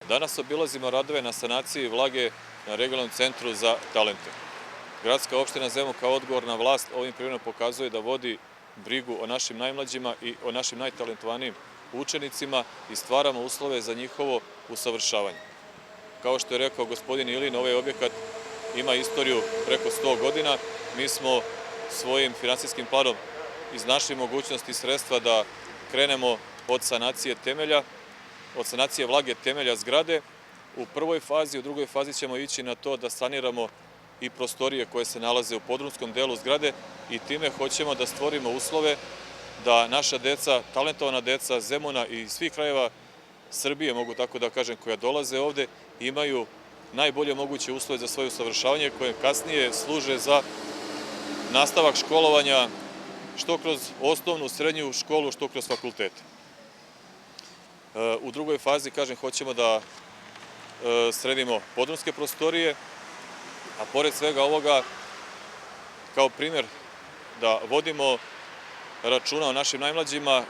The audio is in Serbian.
Danas obilazimo radove na sanaciji vlage na regionalnom centru za talente. Gradska opština Zemun kao odgovorna vlast ovim primjerom pokazuje da vodi brigu o našim najmlađima i o našim najtalentovanijim učenicima i stvaramo uslove za njihovo usavršavanje. Kao što je rekao gospodin Ilin, ovaj objekat ima istoriju preko 100 godina. Mi smo svojim finansijskim planom iznašli mogućnosti i sredstva da krenemo od sanacije temelja, od sanacije vlage temelja zgrade. U prvoj fazi, u drugoj fazi ćemo ići na to da saniramo i prostorije koje se nalaze u podrumskom delu zgrade i time hoćemo da stvorimo uslove da naša deca, talentovana deca Zemuna i svih krajeva Srbije, mogu tako da kažem, koja dolaze ovde, imaju najbolje moguće uslove za svoje usavršavanje koje kasnije služe za nastavak školovanja što kroz osnovnu, srednju školu, što kroz fakultete. U drugoj fazi, kažem, hoćemo da sredimo podrumske prostorije, a pored svega ovoga, kao primjer da vodimo računa o našim najmlađima,